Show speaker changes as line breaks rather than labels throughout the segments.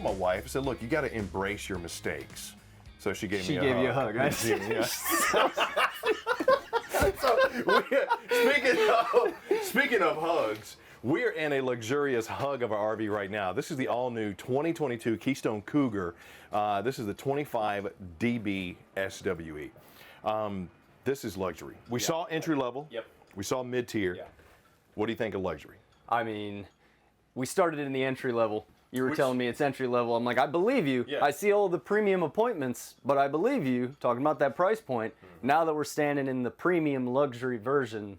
told my wife, I said, look, you got to embrace your mistakes. So she gave me a hug.
She gave you a hug, right?
So, speaking of hugs, we're in a luxurious hug of our RV right now. This is the all-new 2022 Keystone Cougar. This is the 25DBSWE. This is luxury. We saw entry level.
Yep.
We saw mid-tier.
Yeah.
What do you think of luxury?
I mean, we started in the entry level. You were telling me it's entry level. I'm like, I believe you.
Yeah.
I see all the premium appointments, but I believe you, talking about that price point. Now that we're standing in the premium luxury version,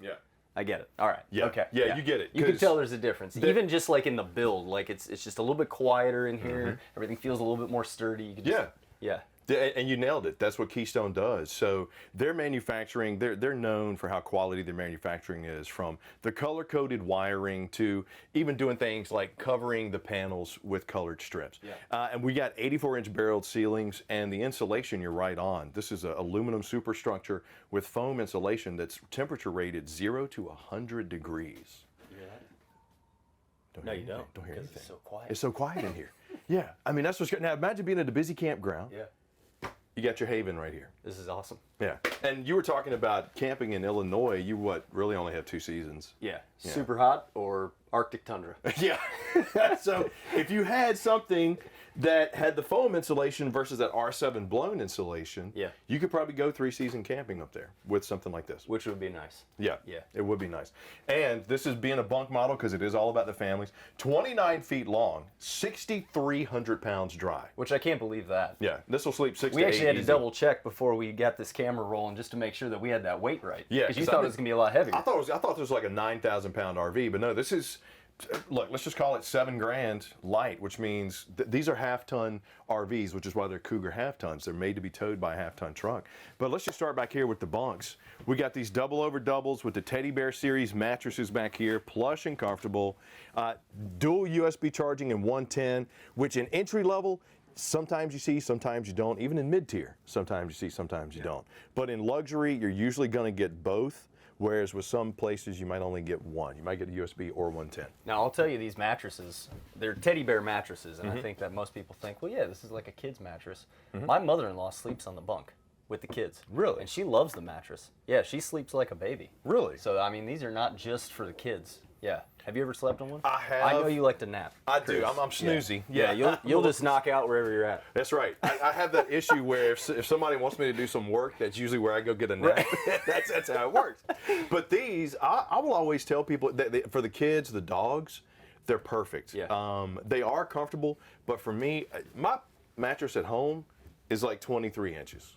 I get it. All right.
Yeah.
Okay.
Yeah, you get it.
You can tell there's a difference. Even just like in the build, like it's just a little bit quieter in here. Everything feels a little bit more sturdy. You can just, yeah.
And you nailed it. That's what Keystone does. So their manufacturing, they're known for how quality their manufacturing is, from the color-coded wiring to even doing things like covering the panels with colored strips. And we got 84-inch barreled ceilings, and the insulation, you're right on. This is an aluminum superstructure with foam insulation that's temperature rated 0 to 100 degrees.
No, you don't.
Don't hear anything.
It's so quiet.
It's so quiet in here. Yeah. I mean, that's what's good. Now imagine being at a busy campground.
Yeah.
You got your haven right here.
This is awesome.
Yeah. And you were talking about camping in Illinois. You really only have 2 seasons.
Yeah. Super hot or Arctic tundra.
Yeah. So if you had something that had the foam insulation versus that R7 blown insulation, you could probably go 3-season camping up there with something like this.
Which would be nice.
Yeah. It would be nice. And this is being a bunk model because it is all about the families. 29 feet long, 6,300 pounds dry.
Which I can't believe that.
Yeah. This will sleep 6 to 8
We actually had to
easy.
double check before we got this camera rolling just to make sure that we had that weight right.
Yeah.
Because you thought it was going to be a lot heavier.
I thought this was like a 9,000 pound RV, but no, this is, look, let's just call it $7,000 light, which means these are half-ton RVs, which is why they're Cougar half-tons. They're made to be towed by a half-ton truck. But let's just start back here with the bunks. We got these double-over doubles with the Teddy Bear series mattresses back here, plush and comfortable. Dual USB charging in 110, which in entry level, sometimes you see, sometimes you don't. Even in mid-tier, sometimes you see, sometimes you don't. But in luxury, you're usually going to get both. Whereas with some places, you might only get one. You might get a USB or 110.
Now, I'll tell you, these mattresses, they're teddy bear mattresses, and I think that most people think, well, yeah, this is like a kid's mattress. My mother-in-law sleeps on the bunk with the kids.
Really?
And she loves the mattress. Yeah, she sleeps like a baby.
Really?
So, I mean, these are not just for the kids. Yeah. Have you ever slept on one?
I have.
I know you like to nap.
I do. I'm snoozy.
Yeah, you'll just knock out wherever you're at.
That's right. I have that issue where if somebody wants me to do some work, that's usually where I go get a nap. That's how it works. But these, I will always tell people that for the kids, the dogs, they're perfect.
Yeah.
They are comfortable, but for me, my mattress at home is like 23 inches.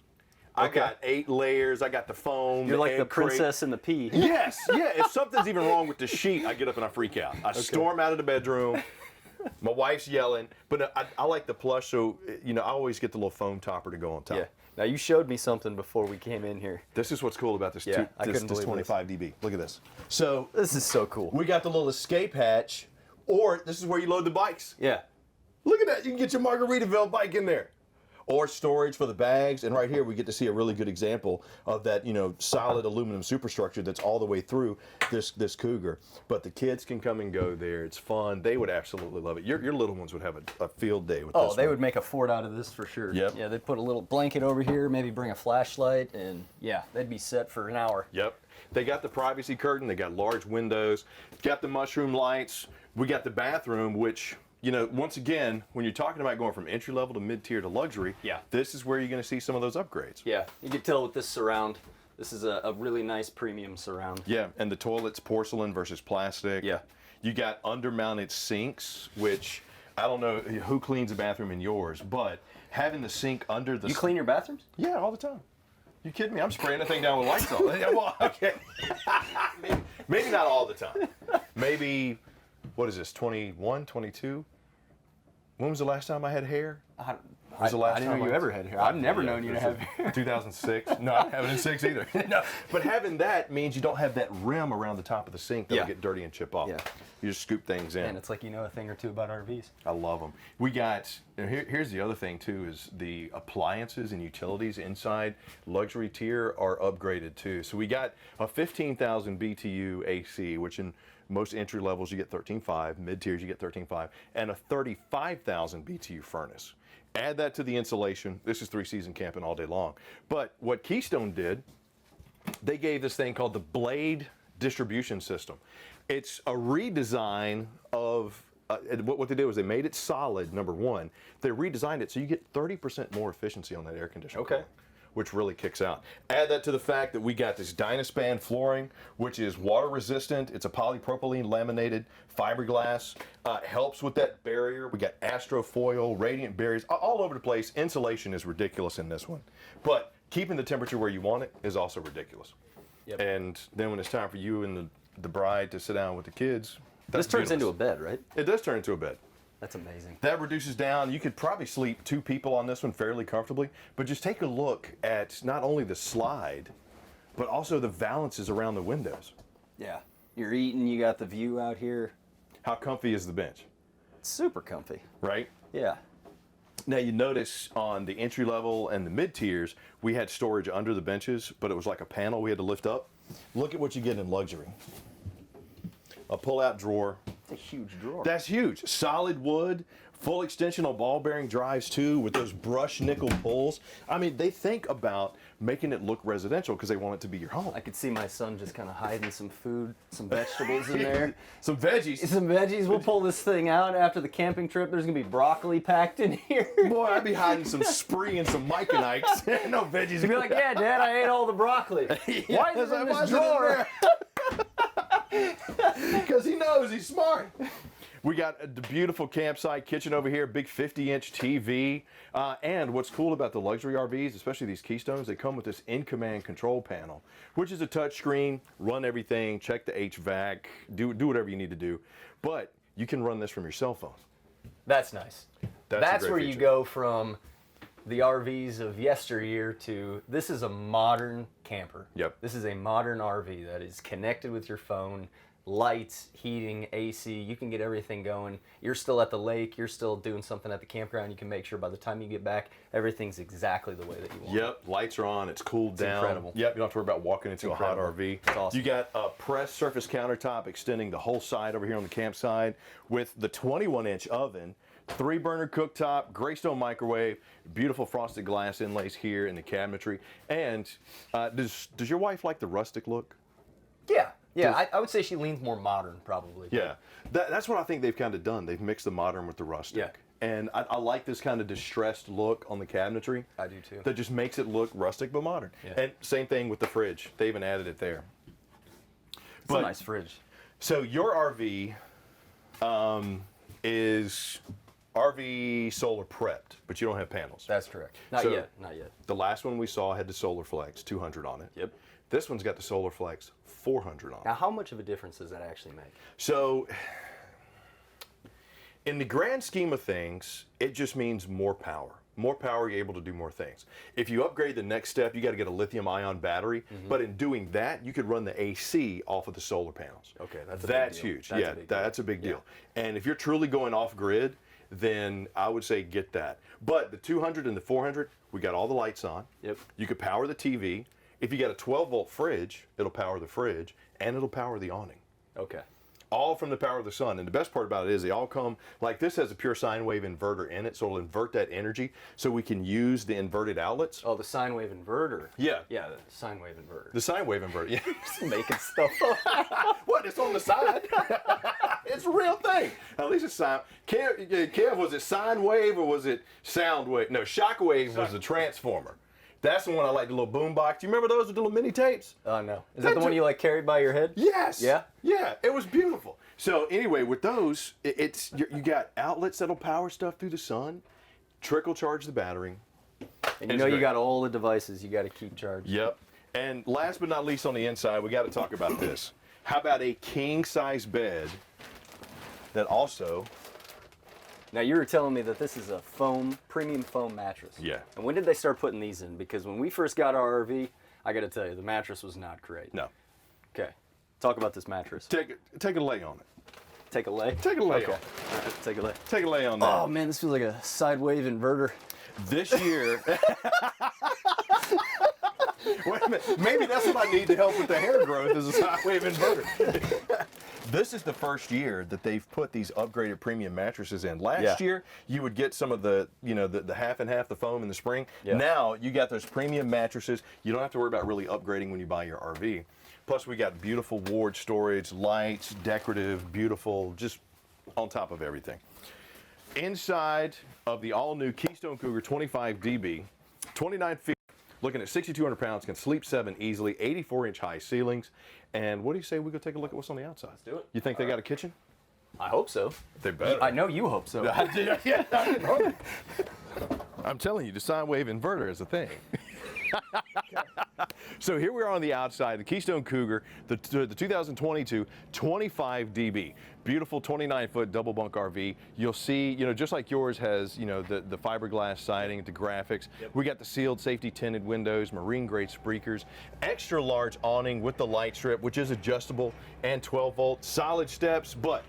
I got 8 layers. I got the foam.
You're like the
crate.
princess and the pea.
Yes, yeah. If something's even wrong with the sheet, I get up and I freak out. I storm out of the bedroom. My wife's yelling, but I like the plush, so I always get the little foam topper to go on top.
Yeah. Now you showed me something before we came in here.
This is what's cool about this.
Yeah,
this 25 dB. Look at this. So
this is so cool.
We got the little escape hatch, or this is where you load the bikes.
Yeah.
Look at that. You can get your Margaritaville bike in there. Or storage for the bags, and right here we get to see a really good example of that, solid aluminum superstructure that's all the way through this Cougar. But the kids can come and go there. It's fun. They would absolutely love it. Your little ones would have a field day with this.
Oh, they would make a fort out of this for sure.
Yep.
Yeah, they'd put a little blanket over here, maybe bring a flashlight, and yeah, they'd be set for an hour.
Yep. They got the privacy curtain. They got large windows. Got the mushroom lights. We got the bathroom, which, once again, when you're talking about going from entry level to mid-tier to luxury, this is where you're going to see some of those upgrades.
Yeah, you can tell with this surround, this is a really nice premium surround.
Yeah, and the toilet's porcelain versus plastic.
Yeah.
You got under-mounted sinks, which I don't know who cleans a bathroom in yours, but having the sink under the...
You clean your bathrooms?
Yeah, all the time. You kidding me? I'm spraying the thing down with lights on. Well, okay. Maybe not all the time. Maybe, what is this, 21, 22? When was the last time I had hair?
I didn't know you ever had hair. I've never known you to have hair.
2006. No, I haven't in 6 either. No. But having that means you don't have that rim around the top of the sink that will get dirty and chip off.
Yeah.
You just scoop things in.
And it's like you know a thing or two about RVs.
I love them. We got, here's the other thing too, is the appliances and utilities inside luxury tier are upgraded too. So we got a 15,000 BTU AC, which in Most entry levels you get 13.5, mid tiers you get 13.5, and a 35,000 BTU furnace. Add that to the insulation. This is 3-season camping all day long. But what Keystone did, they gave this thing called the blade distribution system. It's a redesign of what they did was they made it solid, number one. They redesigned it so you get 30% more efficiency on that air conditioner.
Okay.
cooler, which really kicks out. Add that to the fact that we got this Dynaspan flooring, which is water resistant. It's a polypropylene laminated fiberglass. Helps with that barrier. We got Astrofoil, radiant barriers, all over the place. Insulation is ridiculous in this one. But keeping the temperature where you want it is also ridiculous.
Yep.
And then when it's time for you and the bride to sit down with the kids,
This turns into a bed, right?
It does turn into a bed.
That's amazing.
That reduces down. You could probably sleep 2 people on this one fairly comfortably. But just take a look at not only the slide, but also the valances around the windows.
Yeah. You're eating, you got the view out here.
How comfy is the bench,
It's super comfy.
right?
Yeah.
Now you notice on the entry level and the mid tiers, we had storage under the benches, but it was like a panel we had to lift up. Look at what you get in luxury. A pull-out drawer.
It's a huge drawer.
That's huge. Solid wood, full extensional ball bearing drives too, with those brushed nickel pulls. I mean, they think about making it look residential because they want it to be your home.
I could see my son just kind of hiding some food, some vegetables in there.
Some veggies.
Some veggies. We'll pull this thing out after the camping trip. There's going to be broccoli packed in here.
Boy, I'd be hiding some Spree and some Mike and Ike's. No veggies.
You'd be like, yeah, Dad, I ate all the broccoli. Why is it in this drawer?
Because he knows he's smart. We got the beautiful campsite kitchen over here, big 50-inch TV. And what's cool about the luxury RVs, especially these Keystones, they come with this in-command control panel, which is a touch screen, run everything, check the HVAC, do whatever you need to do. But you can run this from your cell phone.
That's nice.
That's a
That's
great
where you
feature.
go from the RVs of yesteryear to this is a modern camper.
Yep.
This is a modern RV that is connected with your phone, lights, heating, AC. You can get everything going. You're still at the lake. You're still doing something at the campground. You can make sure by the time you get back, everything's exactly the way that you want.
Yep, lights are on. It's cooled down.
incredible.
Yep, you don't have to worry about walking into a hot
incredible.
RV.
It's awesome.
You got a pressed surface countertop extending the whole side over here on the campsite with the 21-inch oven, 3-burner cooktop, Greystone microwave, beautiful frosted glass inlays here in the cabinetry. And does your wife like the rustic look?
Yeah. Yeah, I would say she leans more modern, probably.
Yeah, that's what I think they've kind of done. They've mixed the modern with the rustic.
Yeah.
And I like this kind of distressed look on the cabinetry.
I do too.
That just makes it look rustic but modern.
Yeah.
And same thing with the fridge. They even added it there.
It's a nice fridge.
So your RV is RV solar prepped, but you don't have panels.
That's correct. Not
So-
yet. Not yet.
The last one we saw had the Solar Flex 200 on it.
Yep.
This one's got the Solar Flex 400 on it.
Now, how much of a difference does that actually make?
So, in the grand scheme of things, it just means more power. More power, you're able to do more things. If you upgrade the next step, you got to get a lithium-ion battery. But in doing that, you could run the AC off of the solar panels.
Okay, that's a big deal.
huge.
That's a
yeah,
big deal.
that's a big deal. And if you're truly going off-grid, then I would say get that. But the 200 and the 400, we got all the lights on.
Yep.
You could power the TV. If you got a 12-volt fridge, it'll power the fridge, and it'll power the awning.
Okay.
All from the power of the sun. And the best part about it is they all come, like this has a pure sine wave inverter in it, so it'll invert that energy so we can use the inverted outlets.
Oh, the sine wave inverter.
Yeah.
Yeah, the sine wave inverter.
The sine wave inverter, yeah.
Just making stuff up.
What, it's on the side? It's a real thing. At least it's sine. Kev, was it sine wave or was it sound wave? No, shock wave was the transformer. That's the one I like, the little boom box. Do you remember those with the little mini tapes?
Oh, no. Is that the one you like carried by your head?
Yes.
Yeah?
Yeah, it was beautiful. So anyway, with those, you got outlets that'll power stuff through the sun, trickle charge the battery.
And you
It's
know you
great.
got all the devices you got to keep charged.
Yep. And last but not least on the inside, we got to talk about this. How about a king size bed that also...
Now, you were telling me that this is a premium foam mattress.
Yeah.
And when did they start putting these in? Because when we first got our RV, I got to tell you, the mattress was not great.
No.
Okay. Talk about this mattress.
Take a lay on it.
Take a lay?
Take a lay
Okay.
on it.
All right, take a lay.
Take a lay on that.
Oh, man, this feels like a side wave inverter.
This year... Wait a minute. Maybe that's what I need to help with the hair growth is a sine wave inverter. This is the first year that they've put these upgraded premium mattresses in. Last
Yeah.
year, you would get some of the, the half and half, the foam in the spring.
Yeah.
Now, you got those premium mattresses. You don't have to worry about really upgrading when you buy your RV. Plus, we got beautiful ward storage, lights, decorative, beautiful, just on top of everything. Inside of the all-new Keystone Cougar 25DB, 29 feet, looking at 6,200 pounds, can sleep 7 easily, 84-inch high ceilings. And what do you say we go take a look at what's on the outside? Let's
do it.
You think they got a kitchen?
I hope so.
They better.
I know you hope so.
Yeah, I'm telling you, the sine wave inverter is a thing. So here we are on the outside, the Keystone Cougar, the 2022 25DB. Beautiful 29-foot double bunk RV. You'll see, just like yours has, the fiberglass siding, the graphics. Yep. We got the sealed safety tinted windows, marine grade speakers, extra large awning with the light strip, which is adjustable, and 12-volt solid steps, but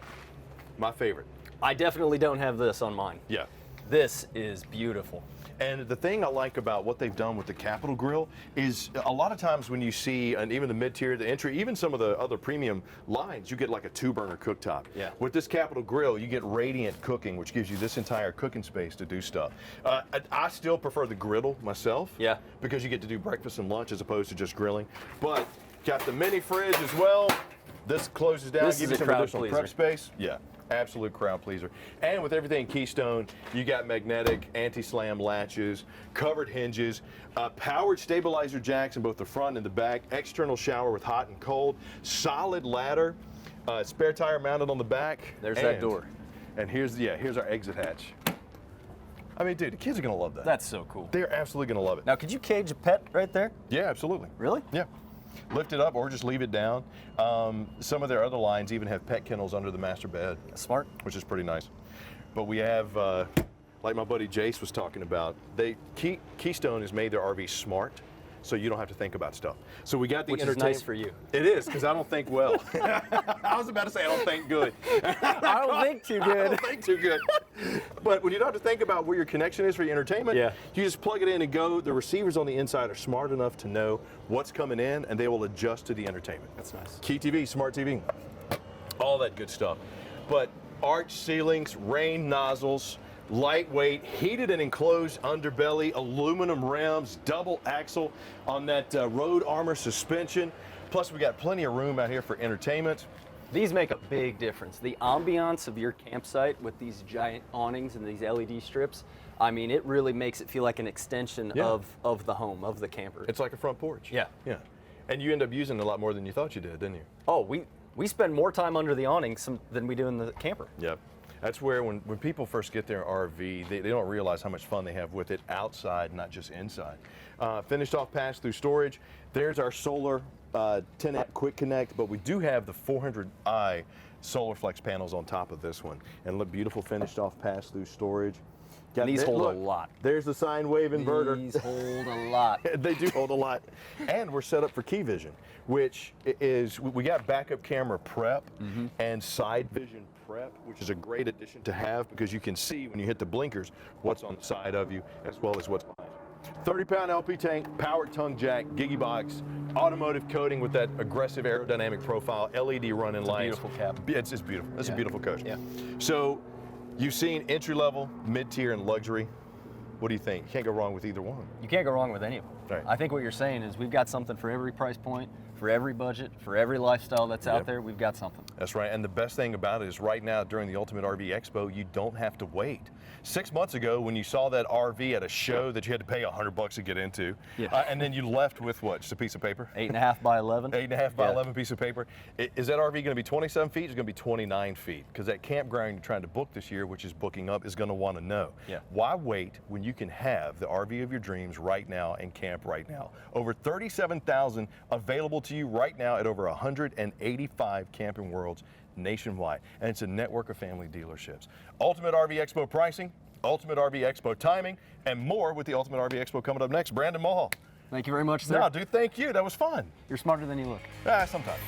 my favorite.
I definitely don't have this on mine.
Yeah.
This is beautiful.
And the thing I like about what they've done with the Capital Grill is a lot of times when you see, and even the mid-tier, the entry, even some of the other premium lines, you get like a 2-burner cooktop.
Yeah.
With this Capital Grill, you get radiant cooking, which gives you this entire cooking space to do stuff. I still prefer the griddle myself.
Yeah.
Because you get to do breakfast and lunch as opposed to just grilling. But got the mini fridge as well. This closes down,
This
gives
is
you
a
some
crowd
additional
pleaser.
prep space. Yeah. Absolute crowd pleaser. And with everything Keystone, you got magnetic anti-slam latches, covered hinges, powered stabilizer jacks in both the front and the back, external shower with hot and cold, solid ladder, spare tire mounted on the back.
There's that door.
And here's our exit hatch. I mean, dude, the kids are gonna love that.
That's so cool.
They're absolutely gonna love it.
Now, could you cage a pet right there?
Yeah, absolutely.
Really?
Yeah. Lift it up or just leave it down. Some of their other lines even have pet kennels under the master bed.
Smart.
Which is pretty nice. But we have, like my buddy Jace was talking about, Keystone has made their RV smart, so you don't have to think about stuff. So we got the
Which is
entertainment.
nice for you.
It is, because I don't think well. I was about to say I don't think good.
I don't think too
I
good.
don't think too good. But when you don't have to think about where your connection is for your entertainment,
Yeah.
you just plug it in and go. The receivers on the inside are smart enough to know what's coming in, and they will adjust to the entertainment.
That's nice.
Key TV, smart TV, all that good stuff. But arch ceilings, rain nozzles, lightweight, heated and enclosed underbelly, aluminum rims, double axle on that road armor suspension. Plus we got plenty of room out here for entertainment.
These make a big difference. The ambiance of your campsite with these giant awnings and these LED strips, I mean, it really makes it feel like an extension
Yeah.
of the home, of the camper.
It's like a front porch.
Yeah.
Yeah. And you end up using it a lot more than you thought you did, didn't you?
Oh, we spend more time under the awning than we do in the camper.
Yep. That's where when people first get their RV, they don't realize how much fun they have with it outside, not just inside. Finished off pass-through storage. There's our solar 10-amp quick connect, but we do have the 400i solar flex panels on top of this one. And look, beautiful finished off pass-through storage.
And these hold
look,
a lot.
There's the sine wave inverter.
These hold a lot.
They do hold a lot. And we're set up for key vision, which is, we got backup camera prep and side vision prep, which is a great addition to have because you can see when you hit the blinkers what's on the side of you as well as what's behind you. 30-pound LP tank, powered tongue jack, Gigi box, automotive coating with that aggressive aerodynamic profile, LED running lights.
Beautiful cab.
It's just beautiful. It's a beautiful coach.
Yeah.
So you've seen entry level, mid-tier, and luxury. What do you think? You can't go wrong with either one.
You can't go wrong with any of them.
Right.
I think what you're saying is we've got something for every price point, for every budget, for every lifestyle that's out there. We've got something.
That's right. And the best thing about it is right now during the Ultimate RV Expo, you don't have to wait. 6 months ago, when you saw that RV at a show that you had to pay $100 to get into, and then you left with what? Just a piece of paper?
8.5 by 11.
8.5 by 11 piece of paper. Is that RV going to be 27 feet? It's going to be 29 feet because that campground you're trying to book this year, which is booking up, is going to want to know. Why wait when you can have the RV of your dreams right now and camp right now? Over 37,000 available to you right now at over 185 Camping Worlds nationwide, and it's a network of family dealerships. Ultimate RV Expo pricing, Ultimate RV Expo timing, and more with the Ultimate RV Expo coming up next. Brandon Mulhall.
Thank you very much, sir.
No, dude, thank you. That was fun.
You're smarter than you look.
Sometimes.